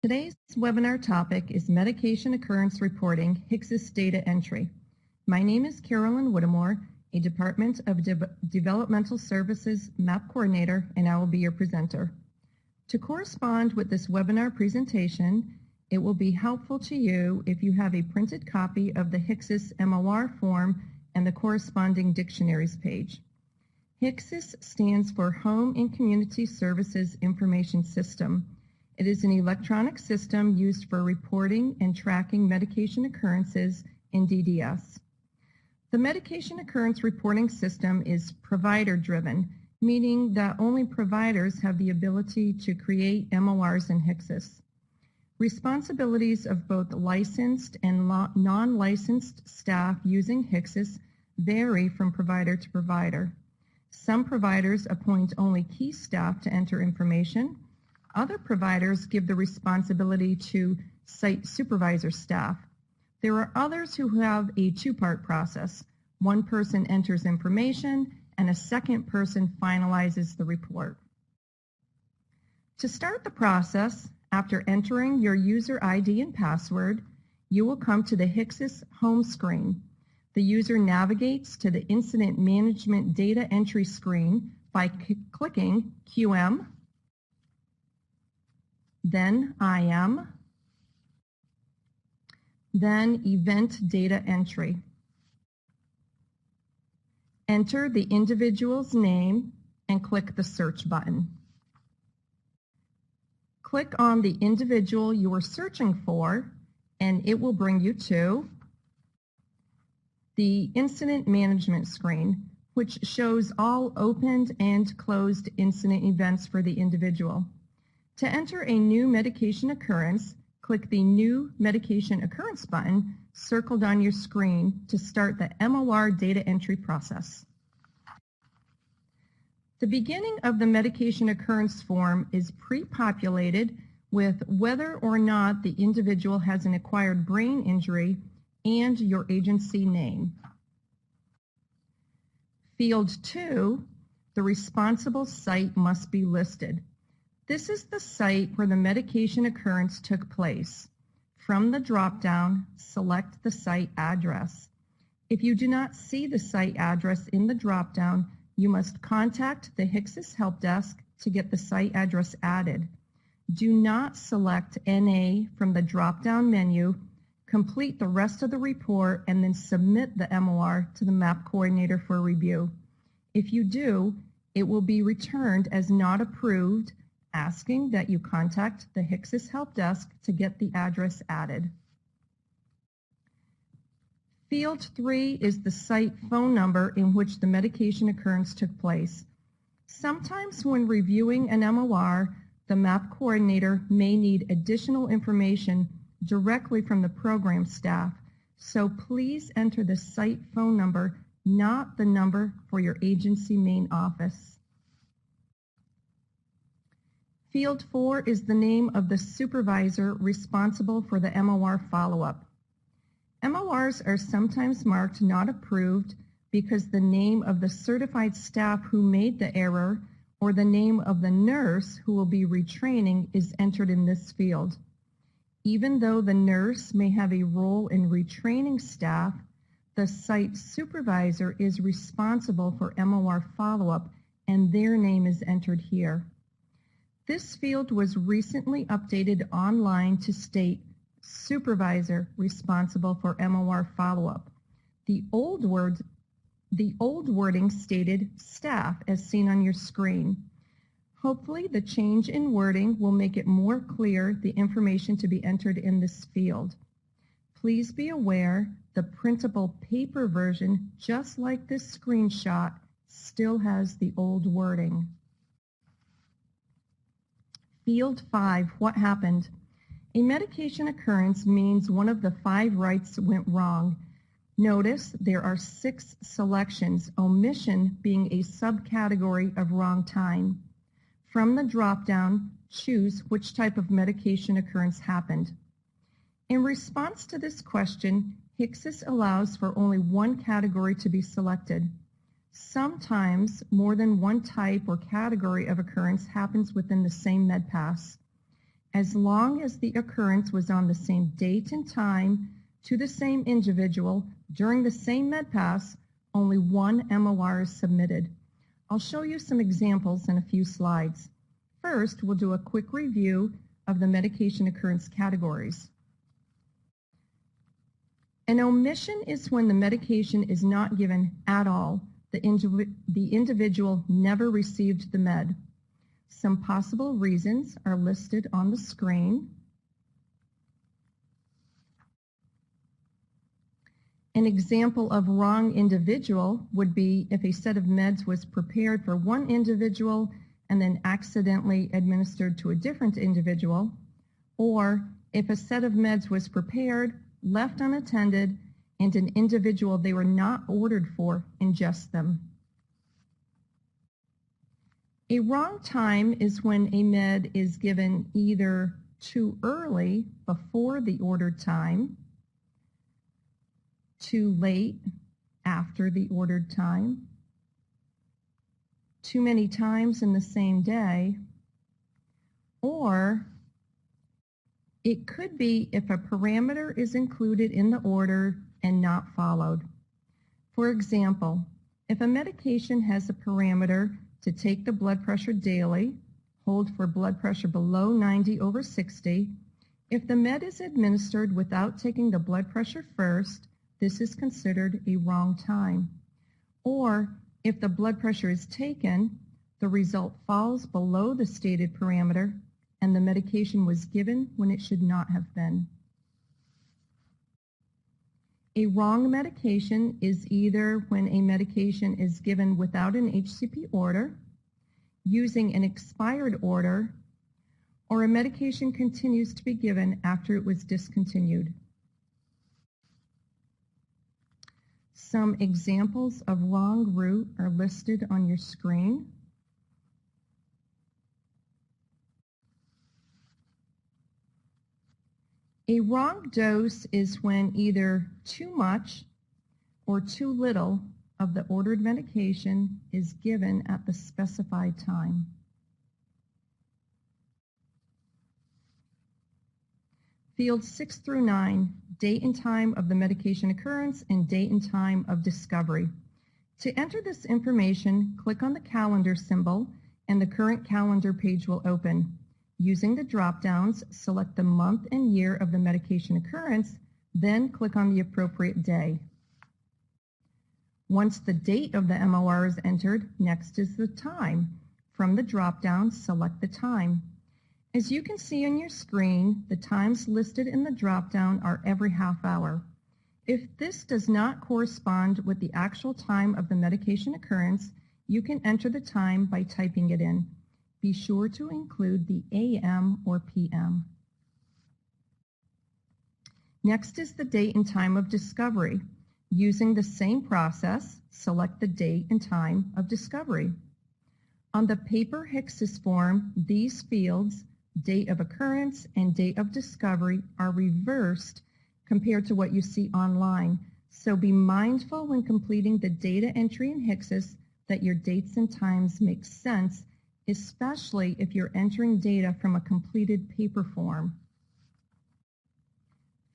Today's webinar topic is Medication Occurrence Reporting, HCSIS Data Entry. My name is Carolyn Whittemore, a Department of Developmental Services MAP Coordinator, and I will be your presenter. To correspond with this webinar presentation, it will be helpful to you if you have a printed copy of the HCSIS MOR form and the corresponding dictionaries page. HCSIS stands for Home and Community Services Information System. It is an electronic system used for reporting and tracking medication occurrences in DDS. The medication occurrence reporting system is provider-driven, meaning that only providers have the ability to create MORs in HCSIS. Responsibilities of both licensed and non-licensed staff using HCSIS vary from provider to provider. Some providers appoint only key staff to enter information. Other providers give the responsibility to site supervisor staff. There are others who have a two-part process. One person enters information and a second person finalizes the report. To start the process, after entering your user ID and password, you will come to the HCSIS home screen. The user navigates to the Incident Management Data Entry screen by clicking QM, then IM, then Event Data Entry. Enter the individual's name and click the search button. Click on the individual you are searching for and it will bring you to the Incident Management screen, which shows all opened and closed incident events for the individual. To enter a new medication occurrence, click the New Medication Occurrence button circled on your screen to start the MOR data entry process. The beginning of the medication occurrence form is pre-populated with whether or not the individual has an acquired brain injury and your agency name. Field 2, the responsible site must be listed. This is the site where the medication occurrence took place. From the drop-down, select the site address. If you do not see the site address in the drop-down, you must contact the HCSIS help desk to get the site address added. Do not select NA from the drop-down menu. Complete the rest of the report and then submit the MOR to the MAP coordinator for review. If you do, it will be returned as not approved, asking that you contact the HCSIS help desk to get the address added. Field 3 is the site phone number in which the medication occurrence took place. Sometimes when reviewing an MOR, the MAP coordinator may need additional information directly from the program staff, so please enter the site phone number, not the number for your agency main office. Field 4 is the name of the supervisor responsible for the MOR follow-up. MORs are sometimes marked not approved because the name of the certified staff who made the error or the name of the nurse who will be retraining is entered in this field. Even though the nurse may have a role in retraining staff, the site supervisor is responsible for MOR follow-up and their name is entered here. This field was recently updated online to state supervisor responsible for MOR follow-up. The old wording stated staff as seen on your screen. Hopefully the change in wording will make it more clear the information to be entered in this field. Please be aware the printable paper version, just like this screenshot, still has the old wording. Field 5, what happened? A medication occurrence means one of the 5 rights went wrong. Notice there are 6 selections, omission being a subcategory of wrong time. From the drop-down, choose which type of medication occurrence happened. In response to this question, HCSIS allows for only one category to be selected. Sometimes more than one type or category of occurrence happens within the same MedPass. as long as the occurrence was on the same date and time to the same individual during the same med pass, only one MOR is submitted. I'll show you some examples in a few slides. First, we'll do a quick review of the medication occurrence categories. An omission is when the medication is not given at all. The individual never received the med. Some possible reasons are listed on the screen. An example of wrong individual would be if a set of meds was prepared for one individual and then accidentally administered to a different individual, or if a set of meds was prepared, left unattended, and an individual they were not ordered for ingests them. A wrong time is when a med is given either too early, before the ordered time, too late, after the ordered time, too many times in the same day, or it could be if a parameter is included in the order and not followed. For example, if a medication has a parameter to take the blood pressure daily, hold for blood pressure below 90/60, if the med is administered without taking the blood pressure first, this is considered a wrong time. Or if the blood pressure is taken, the result falls below the stated parameter, and the medication was given when it should not have been. A wrong medication is either when a medication is given without an HCP order, using an expired order, or a medication continues to be given after it was discontinued. Some examples of wrong route are listed on your screen. A wrong dose is when either too much or too little of the ordered medication is given at the specified time. Fields 6 through 9, date and time of the medication occurrence and date and time of discovery. To enter this information, click on the calendar symbol and the current calendar page will open. Using the drop-downs, select the month and year of the medication occurrence, then click on the appropriate day. Once the date of the MOR is entered, next is the time. From the drop-down, select the time. As you can see on your screen, the times listed in the drop-down are every half hour. If this does not correspond with the actual time of the medication occurrence, you can enter the time by typing it in. Be sure to include the AM or PM. Next is the date and time of discovery. Using the same process, select the date and time of discovery. On the paper HCSIS form, these fields, date of occurrence and date of discovery, are reversed compared to what you see online. So be mindful when completing the data entry in HCSIS that your dates and times make sense, especially if you're entering data from a completed paper form.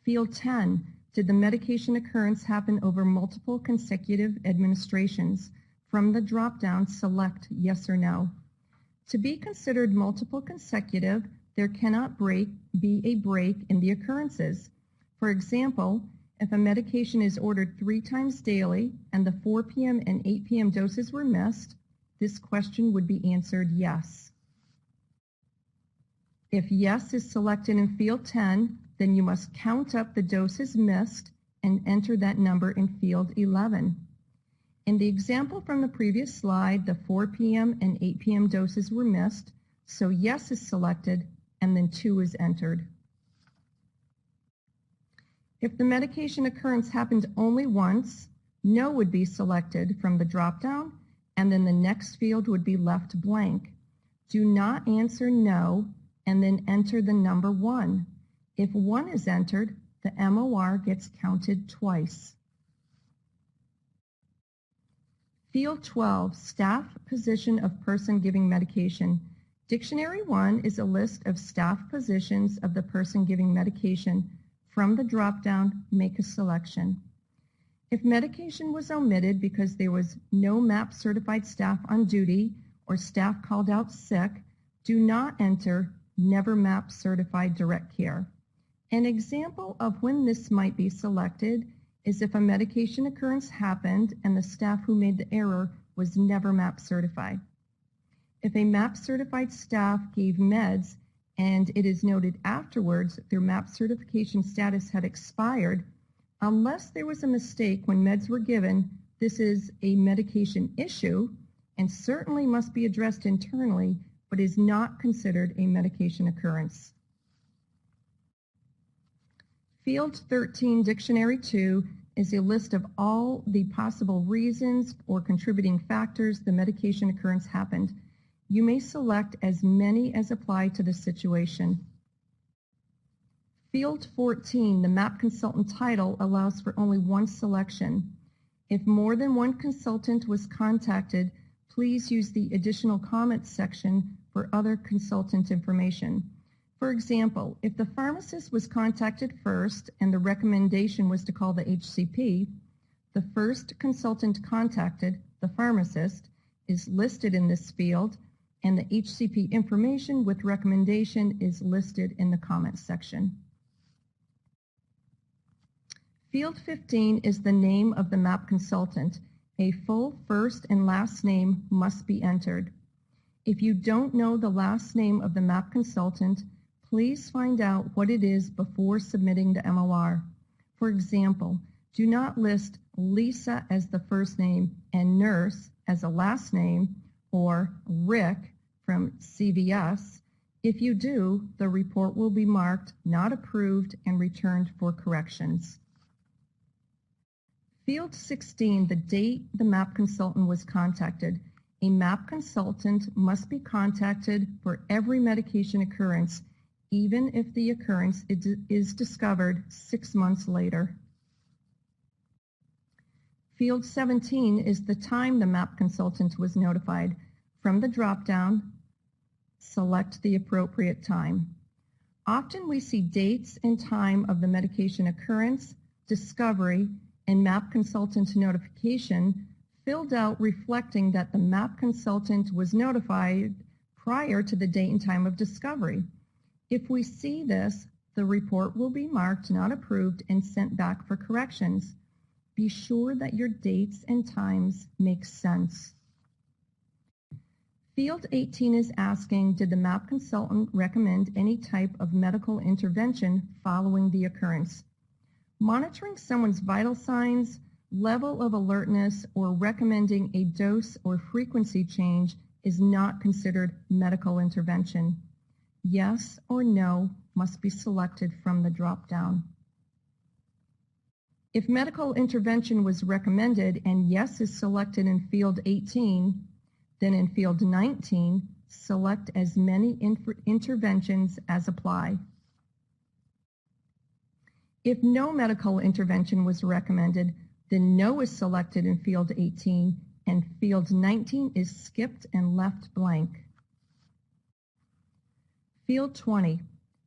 Field 10, did the medication occurrence happen over multiple consecutive administrations? From the drop-down, select yes or no. To be considered multiple consecutive, there cannot be a break in the occurrences. For example, if a medication is ordered 3 times daily and the 4 p.m. and 8 p.m. doses were missed, this question would be answered yes. If yes is selected in field 10, then you must count up the doses missed and enter that number in field 11. In the example from the previous slide, the 4 p.m. and 8 p.m. doses were missed, so yes is selected and then 2 is entered. If the medication occurrence happened only once, no would be selected from the drop-down, and then the next field would be left blank. Do not answer no and then enter the number 1. If 1 is entered, the MOR gets counted twice. Field 12, staff position of person giving medication. Dictionary 1 is a list of staff positions of the person giving medication. From the drop-down, make a selection. If medication was omitted because there was no MAP certified staff on duty or staff called out sick, do not enter Never MAP certified direct care. An example of when this might be selected is if a medication occurrence happened and the staff who made the error was never MAP certified. If a MAP certified staff gave meds and it is noted afterwards their MAP certification status had expired, unless there was a mistake when meds were given, this is a medication issue and certainly must be addressed internally, but is not considered a medication occurrence. Field 13, Dictionary 2, is a list of all the possible reasons or contributing factors the medication occurrence happened. You may select as many as apply to the situation. Field 14, the MAP consultant title, allows for only one selection. If more than one consultant was contacted, please use the additional comments section for other consultant information. For example, if the pharmacist was contacted first and the recommendation was to call the HCP, the first consultant contacted, the pharmacist, is listed in this field, and the HCP information with recommendation is listed in the comments section. Field 15 is the name of the MAP consultant. A full first and last name must be entered. If you don't know the last name of the MAP consultant, please find out what it is before submitting the MOR. For example, do not list Lisa as the first name and nurse as a last name, or Rick from CVS. If you do, the report will be marked not approved and returned for corrections. Field 16, the date the MAP consultant was contacted. A MAP consultant must be contacted for every medication occurrence, even if the occurrence is discovered 6 months later. Field 17 is the time the MAP consultant was notified. From the drop-down, select the appropriate time. Often we see dates and time of the medication occurrence, discovery, and MAP consultant notification filled out reflecting that the MAP consultant was notified prior to the date and time of discovery. If we see this, the report will be marked not approved and sent back for corrections. Be sure that your dates and times make sense. Field 18 is asking, did the MAP consultant recommend any type of medical intervention following the occurrence? Monitoring someone's vital signs, level of alertness, or recommending a dose or frequency change is not considered medical intervention. Yes or no must be selected from the drop-down. If medical intervention was recommended and yes is selected in field 18, then in field 19, select as many interventions as apply. If no medical intervention was recommended, then no is selected in field 18 and field 19 is skipped and left blank. Field 20.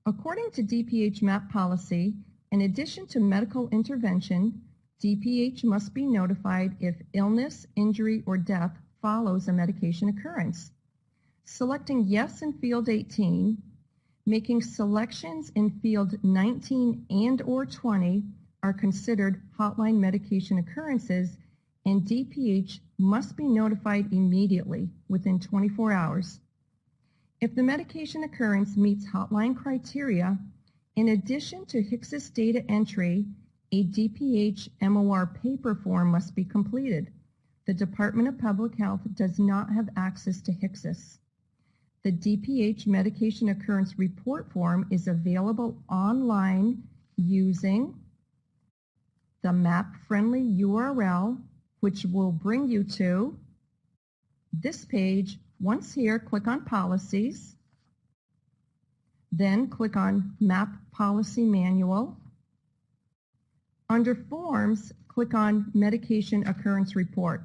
According to DPH MAP policy, in addition to medical intervention, DPH must be notified if illness, injury, or death follows a medication occurrence. Selecting yes in field 18, making selections in field 19 and or 20 are considered hotline medication occurrences, and DPH must be notified immediately within 24 hours. If the medication occurrence meets hotline criteria, in addition to HCSIS data entry, a DPH MOR paper form must be completed. The Department of Public Health does not have access to HCSIS. The DPH medication occurrence report form is available online using the MAP-friendly URL, which will bring you to this page. Once here, click on Policies, then click on MAP Policy Manual. Under Forms, click on Medication Occurrence Report.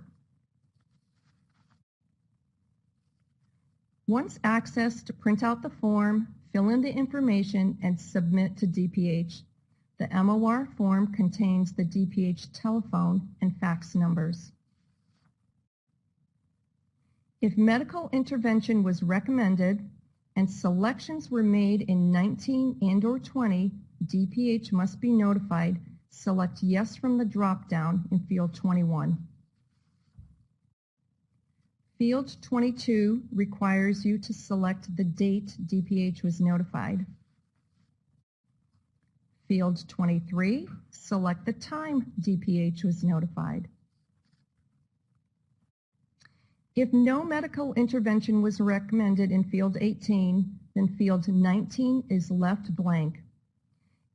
Once accessed, print out the form, fill in the information, and submit to DPH. The MOR form contains the DPH telephone and fax numbers. If medical intervention was recommended and selections were made in 19 and/or 20, DPH must be notified. Select yes from the drop-down in field 21. Field 22 requires you to select the date DPH was notified. Field 23, select the time DPH was notified. If no medical intervention was recommended in field 18, then field 19 is left blank.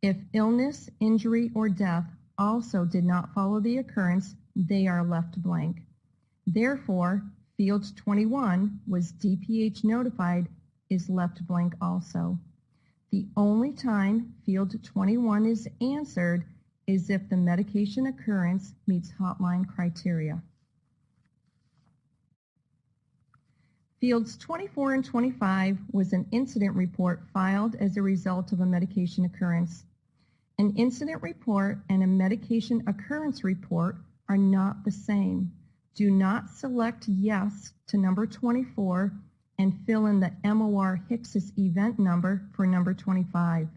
If illness, injury, or death also did not follow the occurrence, they are left blank. Therefore, field 21 was DPH notified is left blank also. The only time field 21 is answered is if the medication occurrence meets hotline criteria. Fields 24 and 25 was an incident report filed as a result of a medication occurrence. An incident report and a medication occurrence report are not the same. Do not select yes to number 24 and fill in the MOR HCSIS event number for number 25.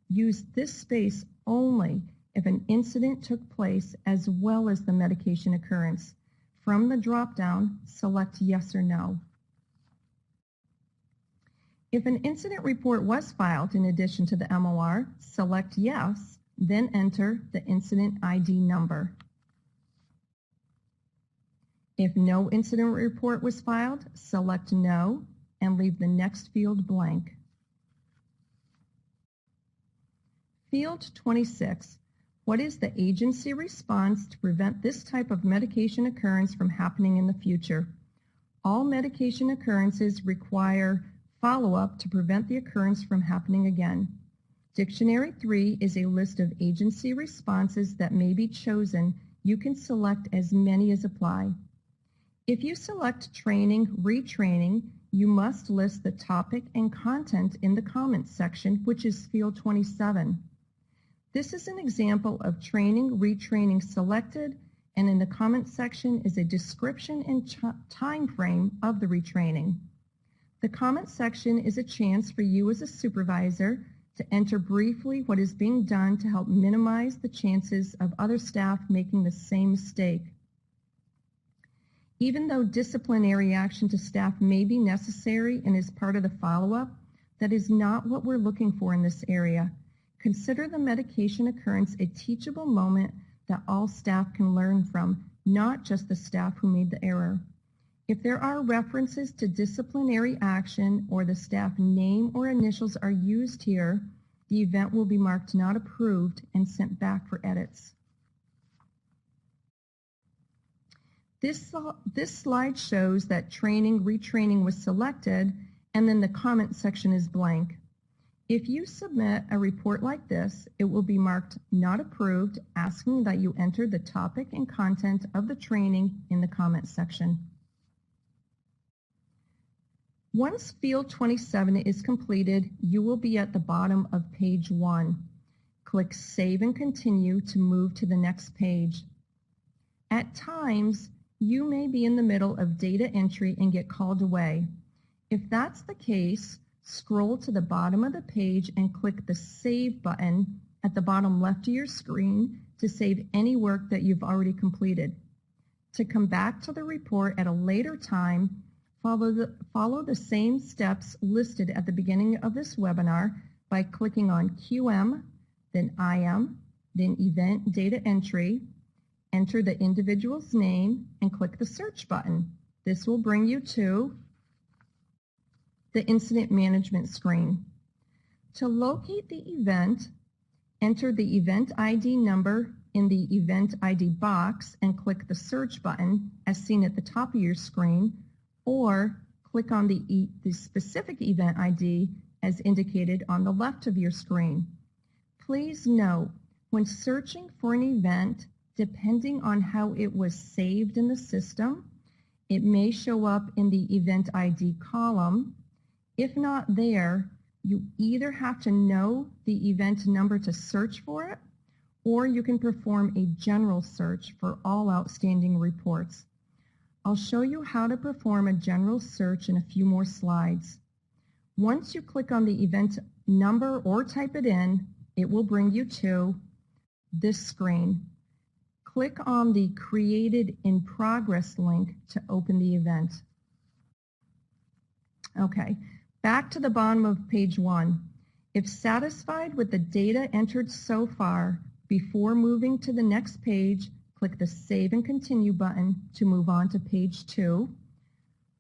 Use this space only if an incident took place as well as the medication occurrence. From the drop-down, select yes or no. If an incident report was filed in addition to the MOR, select yes, then enter the incident ID number. If no incident report was filed, select no and leave the next field blank. Field 26. What is the agency response to prevent this type of medication occurrence from happening in the future? All medication occurrences require follow-up to prevent the occurrence from happening again. Dictionary 3 is a list of agency responses that may be chosen. You can select as many as apply. If you select training, retraining, you must list the topic and content in the comments section, which is field 27. This is an example of training, retraining selected, and in the comments section is a description and time frame of the retraining. The comment section is a chance for you as a supervisor to enter briefly what is being done to help minimize the chances of other staff making the same mistake. Even though disciplinary action to staff may be necessary and is part of the follow-up, that is not what we're looking for in this area. Consider the medication occurrence a teachable moment that all staff can learn from, not just the staff who made the error. If there are references to disciplinary action or the staff name or initials are used here, the event will be marked not approved and sent back for edits. This slide shows that training, retraining was selected, and then the comment section is blank. If you submit a report like this, it will be marked not approved, asking that you enter the topic and content of the training in the comment section. Once field 27 is completed, you will be at the bottom of page 1. Click Save and Continue to move to the next page. At times, you may be in the middle of data entry and get called away. If that's the case, scroll to the bottom of the page and click the Save button at the bottom left of your screen to save any work that you've already completed. To come back to the report at a later time, follow the same steps listed at the beginning of this webinar by clicking on QM, then IM, then Event Data Entry, enter the individual's name, and click the search button. This will bring you to the incident management screen. To locate the event, enter the event ID number in the event ID box and click the search button as seen at the top of your screen, or click on the specific event ID as indicated on the left of your screen. Please note, when searching for an event, depending on how it was saved in the system, It may show up in the event ID column. If not there, you either have to know the event number to search for it, or you can perform a general search for all outstanding reports. I'll show you how to perform a general search in a few more slides. Once you click on the event number or type it in, it will bring you to this screen. Click on the Created in Progress link to open the event. Okay, back to the bottom of page 1. If satisfied with the data entered so far, before moving to the next page, click the Save and Continue button to move on to page 2,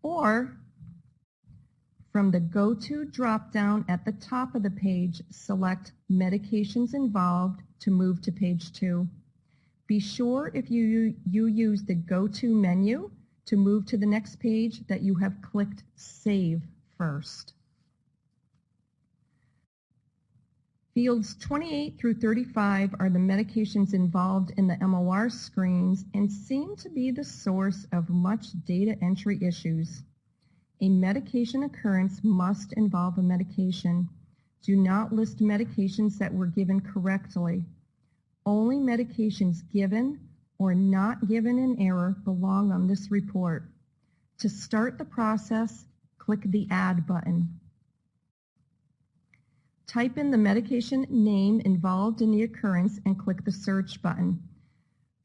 or from the Go To drop-down at the top of the page, select Medications Involved to move to page 2. Be sure if you use the Go To menu to move to the next page that you have clicked Save first. Fields 28 through 35 are the medications involved in the MOR screens and seem to be the source of much data entry issues. A medication occurrence must involve a medication. Do not list medications that were given correctly. Only medications given or not given in error belong on this report. To start the process, click the Add button. Type in the medication name involved in the occurrence and click the Search button.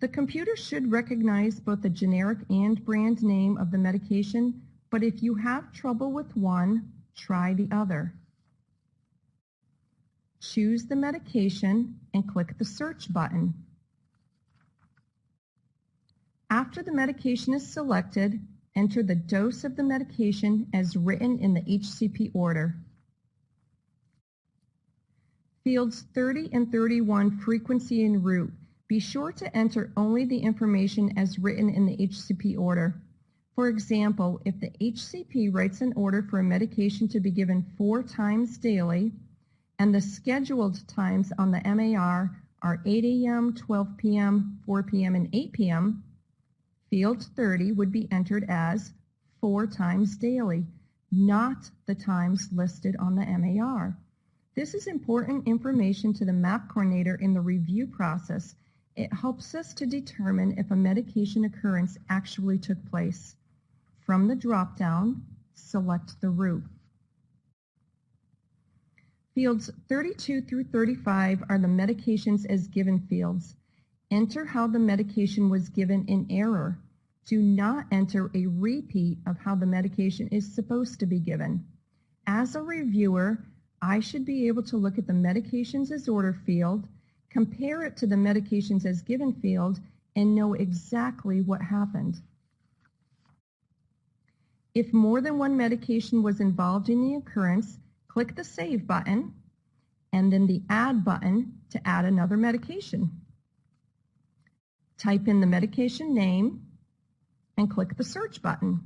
The computer should recognize both the generic and brand name of the medication, but if you have trouble with one, try the other. Choose the medication and click the Search button. After the medication is selected, enter the dose of the medication as written in the HCP order. Fields 30 and 31, frequency and route. Be sure to enter only the information as written in the HCP order. For example, if the HCP writes an order for a medication to be given 4 times daily, and the scheduled times on the MAR are 8 a.m., 12 p.m., 4 p.m., and 8 p.m., field 30 would be entered as 4 times daily, not the times listed on the MAR. This is important information to the MAP coordinator in the review process. It helps us to determine if a medication occurrence actually took place. From the drop-down, select the route. Fields 32 through 35 are the medications as given fields. Enter how the medication was given in error. Do not enter a repeat of how the medication is supposed to be given. As a reviewer, I should be able to look at the medications as order field, compare it to the medications as given field, and know exactly what happened. If more than one medication was involved in the occurrence, click the Save button and then the Add button to add another medication. Type in the medication name and click the Search button.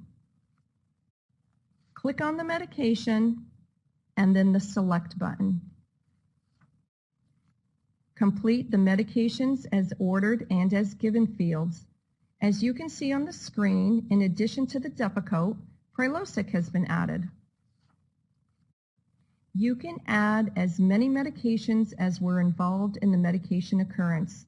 Click on the medication and then the Select button. Complete the medications as ordered and as given fields. As you can see on the screen, in addition to the Depakote, Prilosec has been added. You can add as many medications as were involved in the medication occurrence.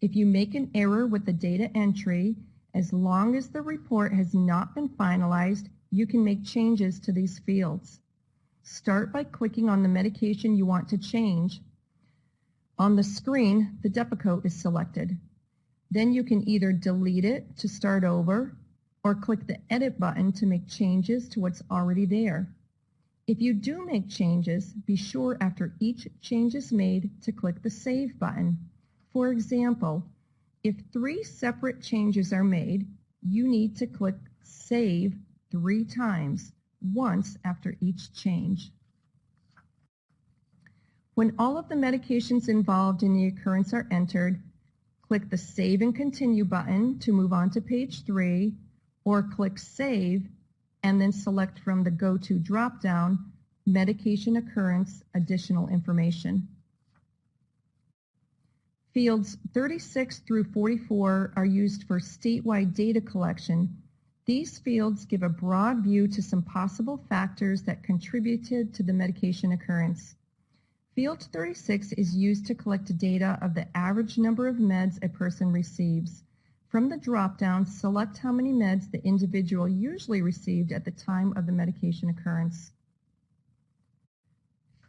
If you make an error with the data entry, as long as the report has not been finalized, you can make changes to these fields. Start by clicking on the medication you want to change. On the screen, the Depakote is selected. Then you can either delete it to start over or click the Edit button to make changes to what's already there. If you do make changes, be sure after each change is made to click the Save button. For example, if 3 separate changes are made, you need to click Save 3 times, once after each change. When all of the medications involved in the occurrence are entered, click the Save and Continue button to move on to page 3, or click Save and then select from the Go To drop-down Medication Occurrence Additional Information. Fields 36 through 44 are used for statewide data collection. These fields give a broad view to some possible factors that contributed to the medication occurrence. Field 36 is used to collect data of the average number of meds a person receives. From the drop-down, select how many meds the individual usually received at the time of the medication occurrence.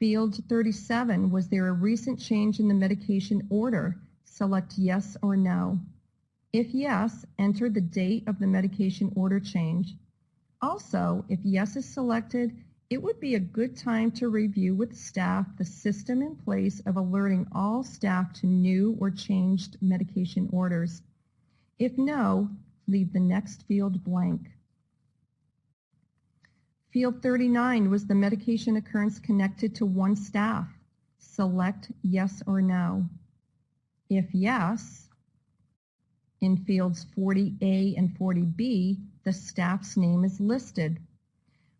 Field 37, was there a recent change in the medication order? Select yes or no. If yes, enter the date of the medication order change. Also, if yes is selected, it would be a good time to review with staff the system in place of alerting all staff to new or changed medication orders. If no, leave the next field blank. Field 39, was the medication occurrence connected to one staff? Select yes or no. If yes, in fields 40A and 40B, the staff's name is listed.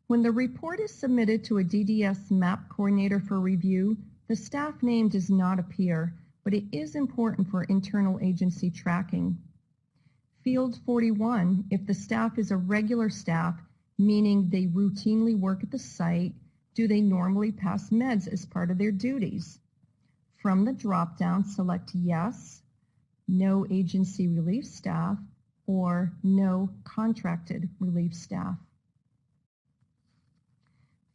When the report is submitted to a DDS MAP coordinator for review, the staff name does not appear, but it is important for internal agency tracking. Field 41, if the staff is a regular staff, meaning they routinely work at the site, do they normally pass meds as part of their duties? From the drop-down, select yes, no agency relief staff, or no contracted relief staff.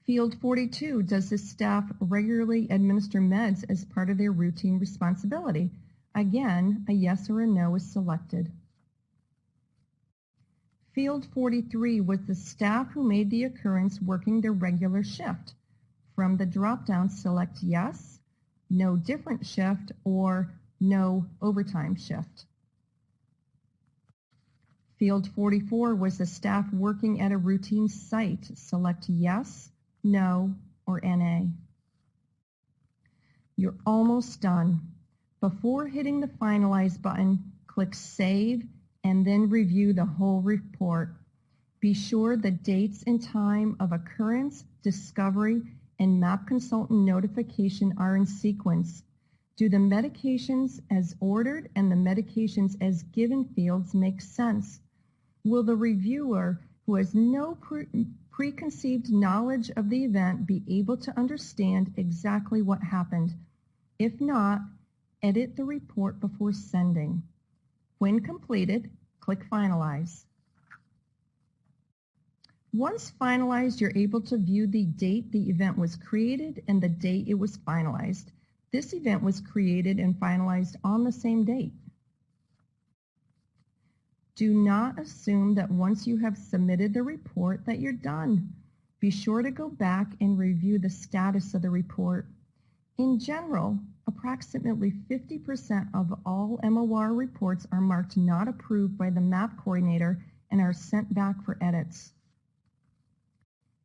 Field 42, does the staff regularly administer meds as part of their routine responsibility? Again, a yes or a no is selected. Field 43, was the staff who made the occurrence working their regular shift? From the drop-down, select yes, no different shift, or no overtime shift. Field 44, was the staff working at a routine site? Select yes, no, or NA. You're almost done. Before hitting the Finalize button, click Save and then review the whole report. Be sure the dates and time of occurrence, discovery, and MAP consultant notification are in sequence. Do the medications as ordered and the medications as given fields make sense? Will the reviewer, who has no preconceived knowledge of the event, be able to understand exactly what happened? If not, edit the report before sending. When completed, click Finalize. Once finalized, you're able to view the date the event was created and the date it was finalized. This event was created and finalized on the same date. Do not assume that once you have submitted the report that you're done. Be sure to go back and review the status of the report. In general, approximately 50% of all MOR reports are marked not approved by the MAP coordinator and are sent back for edits.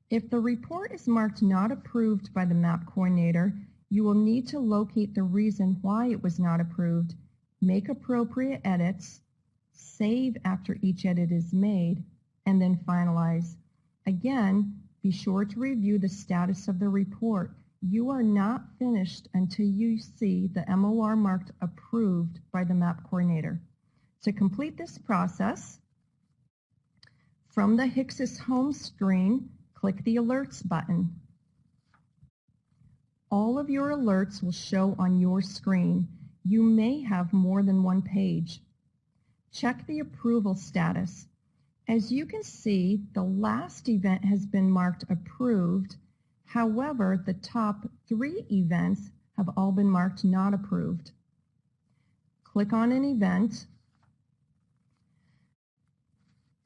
If the report is marked not approved by the MAP coordinator, you will need to locate the reason why it was not approved, make appropriate edits, save after each edit is made, and then finalize. Again, be sure to review the status of the report. You are not finished until you see the MOR marked approved by the MAP coordinator. To complete this process, from the HCSIS home screen, click the Alerts button. All of your alerts will show on your screen. You may have more than one page. Check the approval status. As you can see, the last event has been marked approved. However, the top 3 events have all been marked not approved. Click on an event.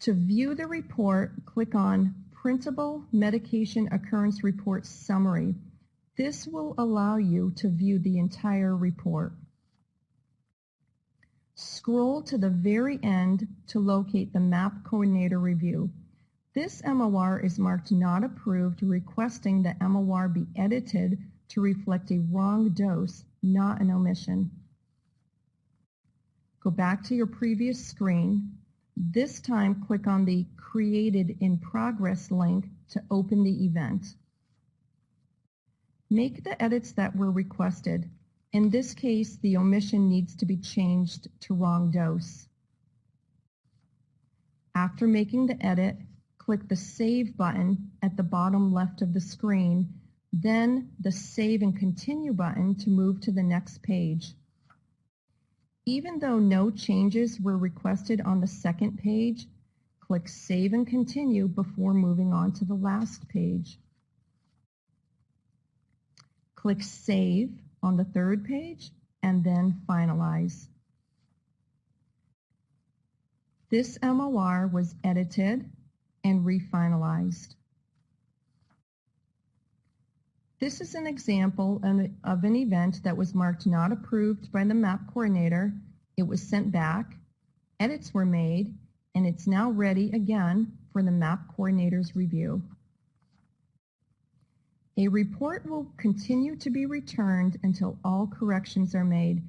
To view the report, click on Printable Medication Occurrence Report Summary. This will allow you to view the entire report. Scroll to the very end to locate the MAP Coordinator Review. This MOR is marked not approved, requesting the MOR be edited to reflect a wrong dose, not an omission. Go back to your previous screen. This time, click on the Created in Progress link to open the event. Make the edits that were requested. In this case, the omission needs to be changed to wrong dose. After making the edit, click the Save button at the bottom left of the screen, then the Save and Continue button to move to the next page. Even though no changes were requested on the second page, click Save and Continue before moving on to the last page. Click Save on the third page and then Finalize. This MOR was edited and refinalized. This is an example of an event that was marked not approved by the MAP coordinator. It was sent back, edits were made, and it's now ready again for the MAP coordinator's review. A report will continue to be returned until all corrections are made.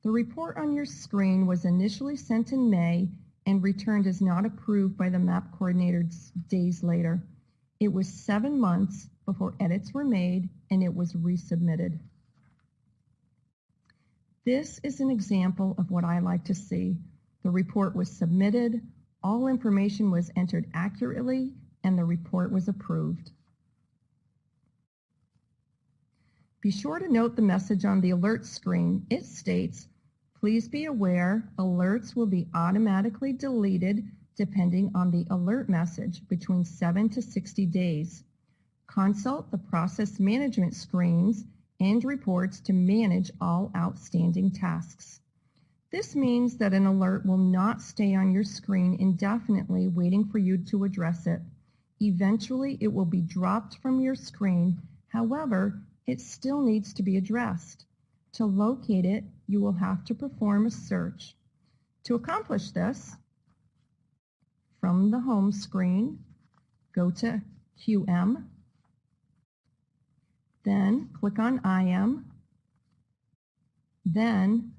The report on your screen was initially sent in May and returned as not approved by the MAP coordinator days later. It was 7 months before edits were made and it was resubmitted. This is an example of what I like to see. The report was submitted, all information was entered accurately, and the report was approved. Be sure to note the message on the alert screen. It states, "Please be aware, alerts will be automatically deleted depending on the alert message between 7 to 60 days. Consult the process management screens and reports to manage all outstanding tasks." This means that an alert will not stay on your screen indefinitely waiting for you to address it. Eventually, it will be dropped from your screen. However, it still needs to be addressed. To locate it, you will have to perform a search. To accomplish this, from the home screen, go to QM, then click on IM, then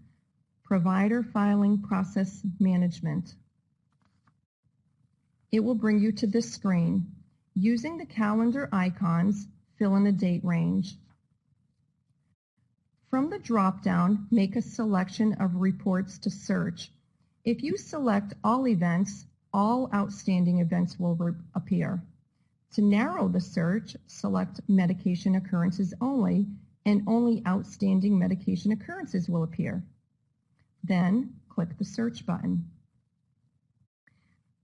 Provider Filing Process Management. It will bring you to this screen. Using the calendar icons, fill in a date range. From the drop-down, make a selection of reports to search. If you select all events, all outstanding events will appear. To narrow the search, select medication occurrences only, and only outstanding medication occurrences will appear. Then, click the search button.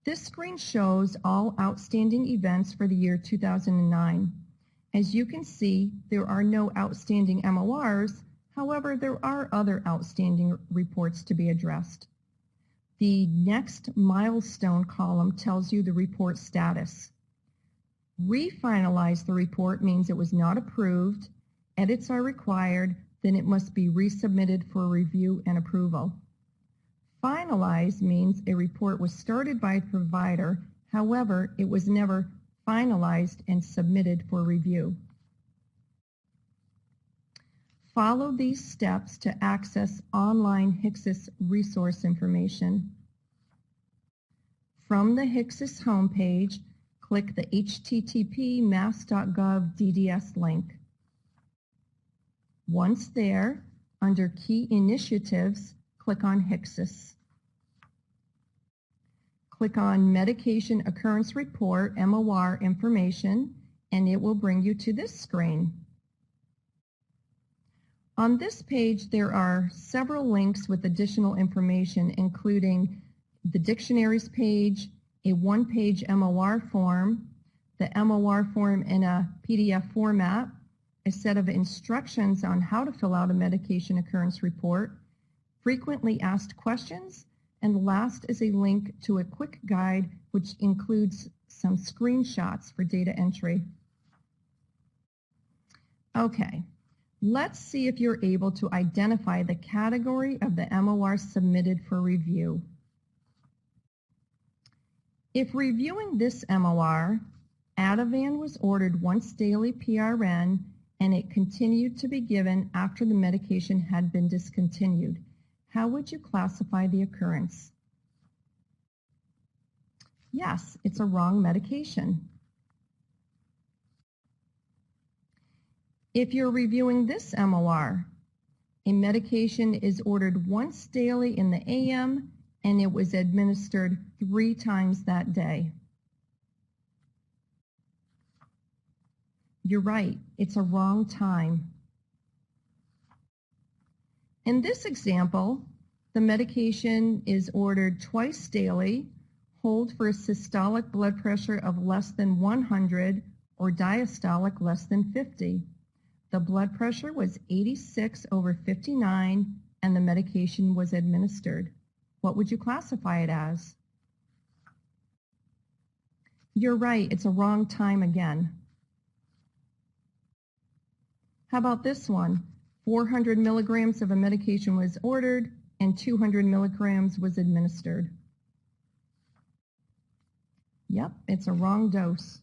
This screen shows all outstanding events for the year 2009. As you can see, there are no outstanding MORs. However, there are other outstanding reports to be addressed. The next milestone column tells you the report status. Refinalize the report means it was not approved, edits are required, then it must be resubmitted for review and approval. Finalize means a report was started by a provider, however, it was never finalized and submitted for review. Follow these steps to access online HCSIS resource information. From the HCSIS homepage, click the http mass.gov DDS link. Once there, under Key Initiatives, click on HCSIS. Click on Medication Occurrence Report, MOR information, and it will bring you to this screen. On this page, there are several links with additional information, including the dictionaries page, a one-page MOR form, the MOR form in a PDF format, a set of instructions on how to fill out a medication occurrence report, frequently asked questions, and last is a link to a quick guide which includes some screenshots for data entry. Okay. Let's see if you're able to identify the category of the MOR submitted for review. If reviewing this MOR, Ativan was ordered once daily PRN and it continued to be given after the medication had been discontinued, how would you classify the occurrence? Yes, it's a wrong medication. If you're reviewing this MOR, a medication is ordered once daily in the AM and it was administered 3 times that day. You're right, it's a wrong time. In this example, the medication is ordered twice daily, hold for a systolic blood pressure of less than 100 or diastolic less than 50. The blood pressure was 86/59 and the medication was administered. What would you classify it as? You're right, it's a wrong time again. How about this one? 400 milligrams of a medication was ordered and 200 milligrams was administered. Yep, it's a wrong dose.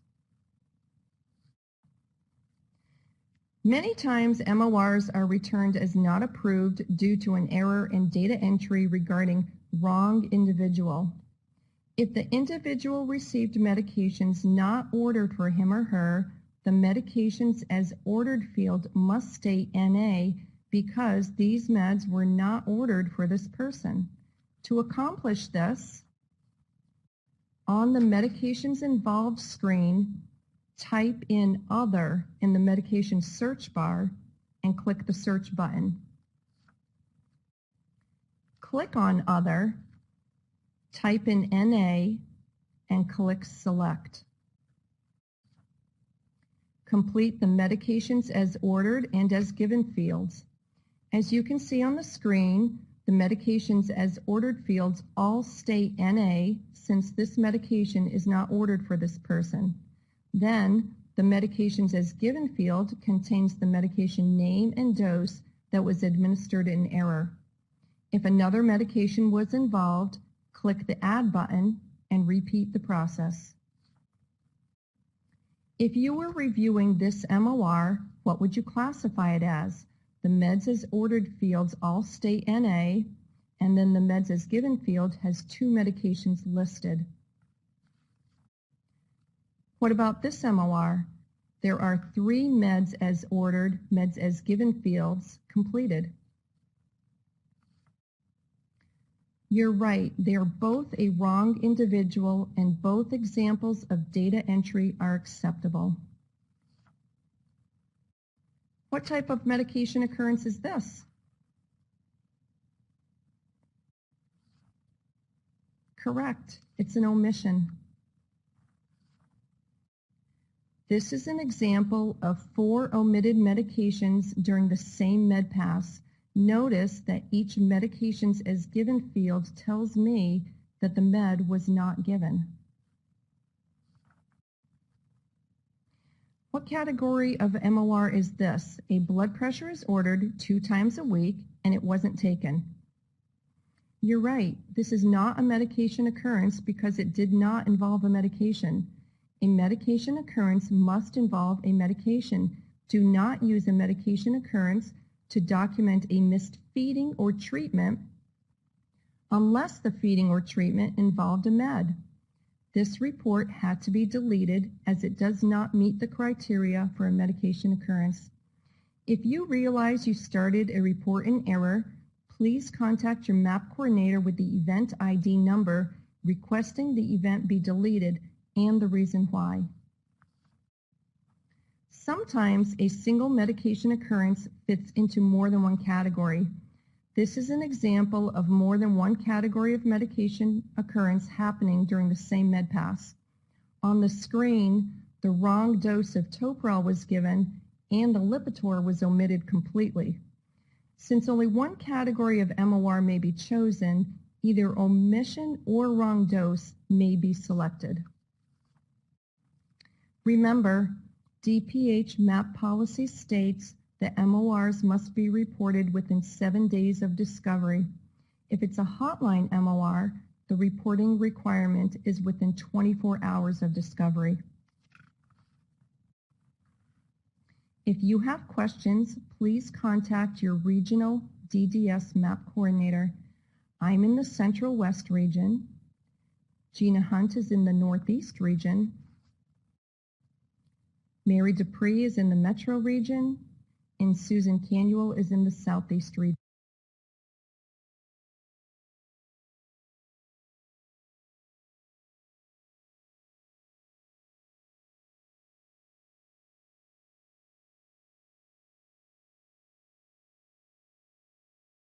Many times MORs are returned as not approved due to an error in data entry regarding wrong individual. If the individual received medications not ordered for him or her, the medications as ordered field must state NA because these meds were not ordered for this person. To accomplish this, on the medications involved screen, type in Other in the medication search bar and click the search button. Click on Other, type in NA, and click Select. Complete the medications as ordered and as given fields. As you can see on the screen, the medications as ordered fields all state NA since this medication is not ordered for this person. Then, the medications as given field contains the medication name and dose that was administered in error. If another medication was involved, click the Add button and repeat the process. If you were reviewing this MOR, what would you classify it as? The meds as ordered fields all state NA, and then the meds as given field has 2 medications listed. What about this MOR? There are 3 meds as ordered, meds as given fields completed. You're right, they are both a wrong individual and both examples of data entry are acceptable. What type of medication occurrence is this? Correct, it's an omission. This is an example of 4 omitted medications during the same med pass. Notice that each medications as given field tells me that the med was not given. What category of MOR is this? A blood pressure is ordered 2 times a week and it wasn't taken. You're right, this is not a medication occurrence because it did not involve a medication. A medication occurrence must involve a medication. Do not use a medication occurrence to document a missed feeding or treatment unless the feeding or treatment involved a med. This report had to be deleted as it does not meet the criteria for a medication occurrence. If you realize you started a report in error, please contact your MAP coordinator with the event ID number requesting the event be deleted and the reason why. Sometimes a single medication occurrence fits into more than one category. This is an example of more than one category of medication occurrence happening during the same med pass. On the screen, the wrong dose of Toprol was given and the Lipitor was omitted completely. Since only one category of MOR may be chosen, either omission or wrong dose may be selected. Remember, DPH MAP policy states that MORs must be reported within 7 days of discovery. If it's a hotline MOR, the reporting requirement is within 24 hours of discovery. If you have questions, please contact your regional DDS MAP coordinator. I'm in the Central West region. Gina Hunt is in the Northeast region. Mary Dupree is in the Metro region, and Susan Canuel is in the Southeast region.